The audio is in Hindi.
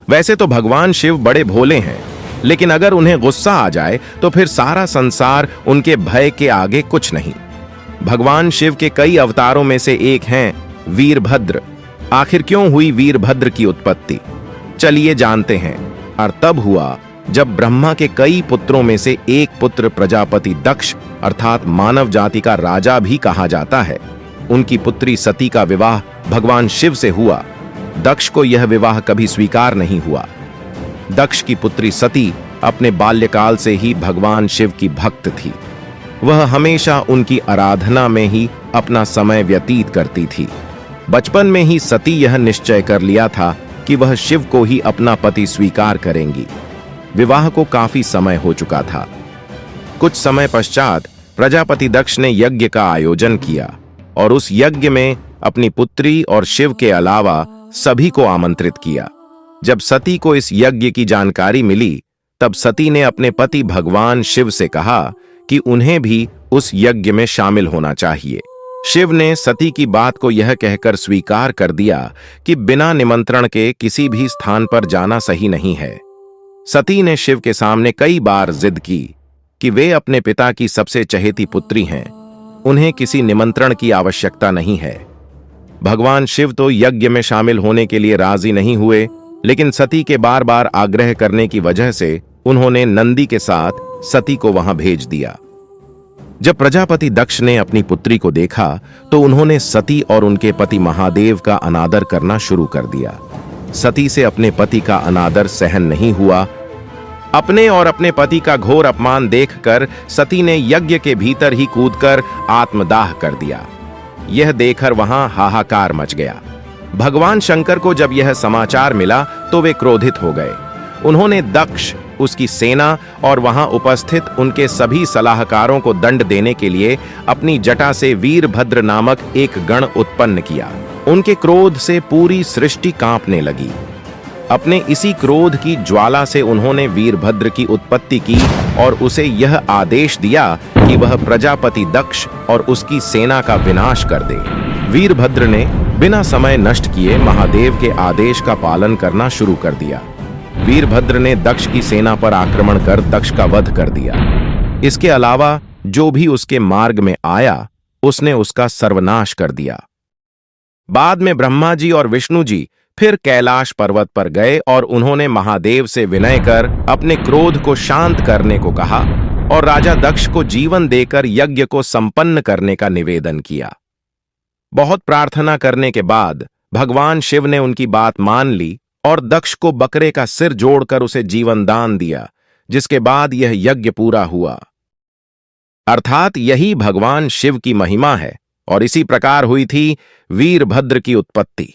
वैसे तो भगवान शिव बड़े भोले हैं, लेकिन अगर उन्हें गुस्सा आ जाए तो फिर सारा संसार उनके भय के आगे कुछ नहीं। भगवान शिव के कई अवतारों में से एक हैं वीरभद्र। आखिर क्यों हुई वीरभद्र की उत्पत्ति, चलिए जानते हैं। और तब हुआ जब ब्रह्मा के कई पुत्रों में से एक पुत्र प्रजापति दक्ष अर्थात मानव जाति का राजा भी कहा जाता है, उनकी पुत्री सती का विवाह भगवान शिव से हुआ। दक्ष को यह विवाह कभी स्वीकार नहीं हुआ। दक्ष की पुत्री सती अपने बाल्यकाल से ही भगवान शिव की भक्त थी। वह हमेशा उनकी आराधना में ही अपना समय व्यतीत करती थी। बचपन में ही सती यह निश्चय कर लिया था कि वह शिव को ही अपना पति स्वीकार करेंगी। विवाह को काफी समय हो चुका था। कुछ समय पश्चात प्रजापति दक्ष ने यज्ञ का आयोजन किया और उस यज्ञ में अपनी पुत्री और शिव के अलावा सभी को आमंत्रित किया। जब सती को इस यज्ञ की जानकारी मिली, तब सती ने अपने पति भगवान शिव से कहा कि उन्हें भी उस यज्ञ में शामिल होना चाहिए। शिव ने सती की बात को यह कहकर स्वीकार कर दिया कि बिना निमंत्रण के किसी भी स्थान पर जाना सही नहीं है। सती ने शिव के सामने कई बार जिद की कि वे अपने पिता की सबसे चहेती पुत्री हैं, उन्हें किसी निमंत्रण की आवश्यकता नहीं है। भगवान शिव तो यज्ञ में शामिल होने के लिए राजी नहीं हुए, लेकिन सती के बार बार आग्रह करने की वजह से उन्होंने नंदी के साथ सती को वहां भेज दिया। जब प्रजापति दक्ष ने अपनी पुत्री को देखा तो उन्होंने सती और उनके पति महादेव का अनादर करना शुरू कर दिया। सती से अपने पति का अनादर सहन नहीं हुआ। अपने और अपने पति का घोर अपमान देखकर सती ने यज्ञ के भीतर ही कूदकर आत्मदाह कर दिया। यह देखकर वहां हाहाकार मच गया। भगवान शंकर को जब यह समाचार मिला तो वे क्रोधित हो गए। उन्होंने दक्ष, उसकी सेना और वहां उपस्थित उनके सभी सलाहकारों को दंड देने के लिए अपनी जटा से वीरभद्र नामक एक गण उत्पन्न किया। उनके क्रोध से पूरी सृष्टि कांपने लगी। अपने इसी क्रोध की ज्वाला से उन्होंने वीरभद्र की उत्पत्ति की और उसे यह आदेश दिया कि वह प्रजापति दक्ष और उसकी सेना का विनाश कर दे। वीरभद्र ने बिना समय नष्ट किए महादेव के आदेश का पालन करना शुरू कर दिया। वीरभद्र ने दक्ष की सेना पर आक्रमण कर दक्ष का वध कर दिया। इसके अलावा जो भी उसके मार्ग में आया उसने उसका सर्वनाश कर दिया। बाद में ब्रह्मा जी और विष्णु जी फिर कैलाश पर्वत पर गए और उन्होंने महादेव से विनय कर अपने क्रोध को शांत करने को कहा और राजा दक्ष को जीवन देकर यज्ञ को संपन्न करने का निवेदन किया। बहुत प्रार्थना करने के बाद भगवान शिव ने उनकी बात मान ली और दक्ष को बकरे का सिर जोड़कर उसे जीवन दान दिया, जिसके बाद यह यज्ञ पूरा हुआ। अर्थात यही भगवान शिव की महिमा है और इसी प्रकार हुई थी वीरभद्र की उत्पत्ति।